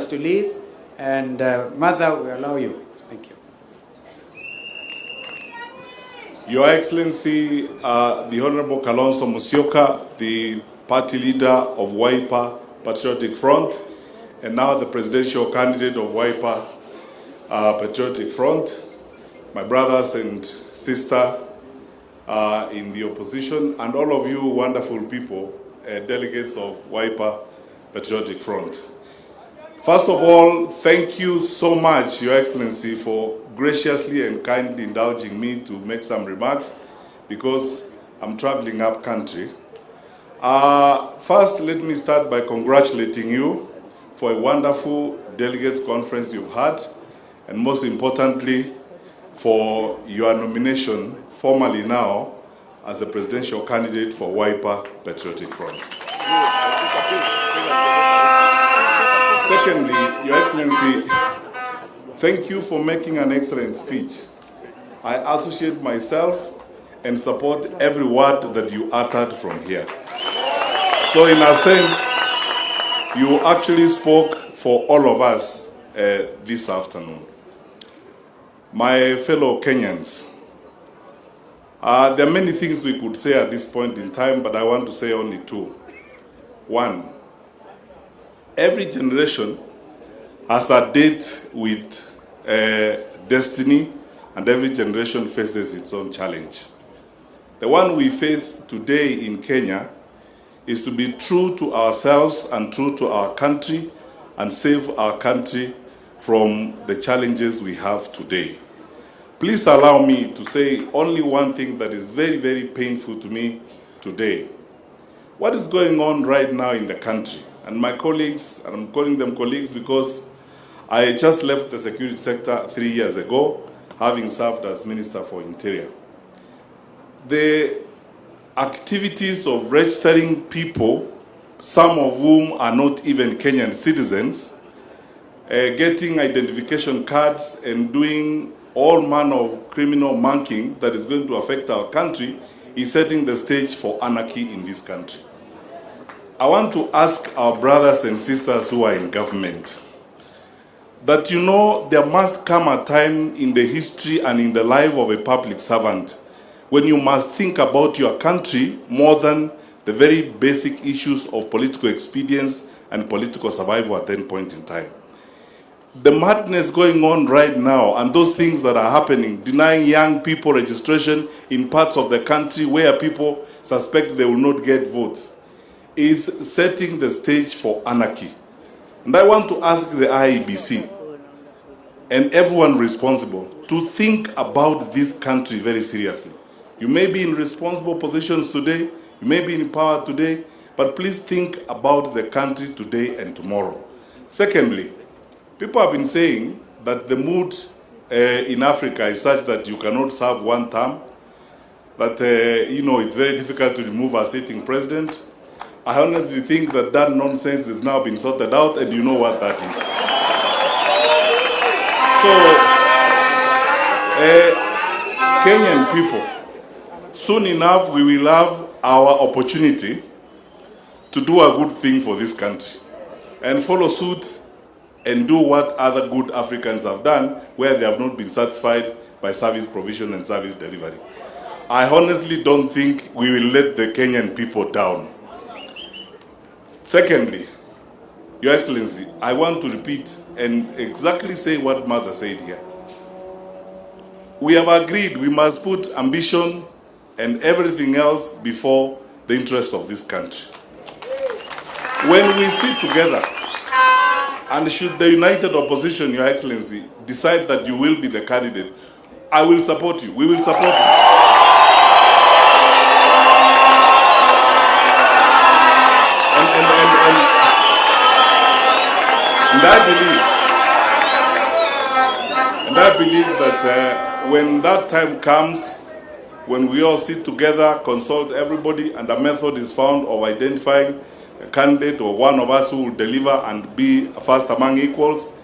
to leave. And Mother, we allow you. Thank you. Your Excellency, the Honorable Kalonzo Musyoka, the party leader of Wiper Patriotic Front, and now the presidential candidate of Wiper Patriotic Front, my brothers and sisters in the opposition, and all of you wonderful people, delegates of Wiper Patriotic Front. First of all, thank you so much, Your Excellency, for graciously and kindly indulging me to make some remarks because I'm traveling up country. First, let me start by congratulating you for a wonderful delegates conference you've had, and most importantly, for your nomination formally now as the presidential candidate for Wiper Patriotic Front. Secondly, Your Excellency, thank you for making an excellent speech. I associate myself and support every word that you uttered from here. So in a sense, you actually spoke for all of us this afternoon. My fellow Kenyans, there are many things we could say at this point in time, but I want to say only two. One, every generation has a date with destiny, and every generation faces its own challenge. The one we face today in Kenya is to be true to ourselves and true to our country and save our country from the challenges we have today. Please allow me to say only one thing that is very, very painful to me today. What is going on right now in the country? And my colleagues, and I'm calling them colleagues because I just left the security sector 3 years ago, having served as Minister for Interior. The activities of registering people, some of whom are not even Kenyan citizens, getting identification cards and doing all manner of criminal monkeying that is going to affect our country, is setting the stage for anarchy in this country. I want to ask our brothers and sisters who are in government that you know there must come a time in the history and in the life of a public servant when you must think about your country more than the very basic issues of political expedience and political survival at that point in time. The madness going on right now and those things that are happening, denying young people registration in parts of the country where people suspect they will not get votes, is setting the stage for anarchy. And I want to ask the IEBC and everyone responsible to think about this country very seriously. You may be in responsible positions today, you may be in power today, but please think about the country today and tomorrow. Secondly, people have been saying that the mood in Africa is such that you cannot serve one term, that it's very difficult to remove a sitting president. I honestly think that that nonsense has now been sorted out, and you know what that is. So, Kenyan people, soon enough we will have our opportunity to do a good thing for this country and follow suit and do what other good Africans have done where they have not been satisfied by service provision and service delivery. I honestly don't think we will let the Kenyan people down. Secondly, Your Excellency, I want to repeat and exactly say what Mother said here. We have agreed we must put ambition and everything else before the interest of this country. When we sit together, and should the united opposition, Your Excellency, decide that you will be the candidate, I will support you. We will support you. And I believe that when that time comes, when we all sit together, consult everybody, and a method is found of identifying a candidate or one of us who will deliver and be first among equals,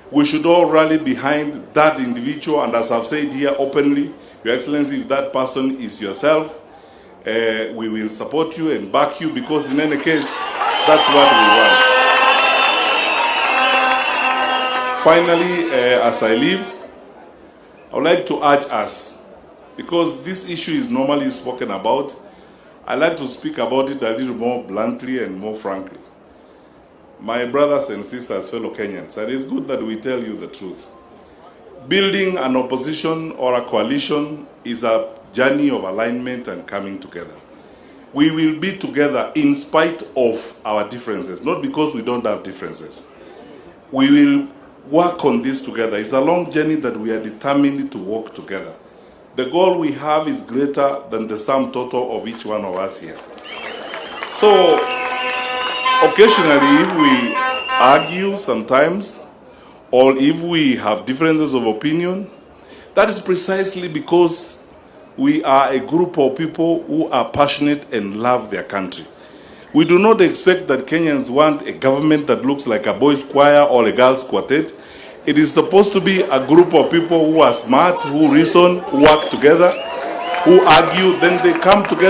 we should all rally behind that individual. And as I've said here openly, Your Excellency, if that person is yourself, we will support you and back you, because in any case, that's what we want. Finally, as I leave, I would like to urge us, because this issue is normally spoken about, I'd like to speak about it a little more bluntly and more frankly. My brothers and sisters, fellow Kenyans, and it's good that we tell you the truth. Building an opposition or a coalition is a journey of alignment and coming together. We will be together in spite of our differences, not because we don't have differences. We will work on this together. It's a long journey that we are determined to walk together. The goal we have is greater than the sum total of each one of us here. So, occasionally, if we argue sometimes, or if we have differences of opinion, that is precisely because we are a group of people who are passionate and love their country. We do not expect that Kenyans want a government that looks like a boys' choir or a girls' quartet. It is supposed to be a group of people who are smart, who reason, who work together, who argue, then they come together.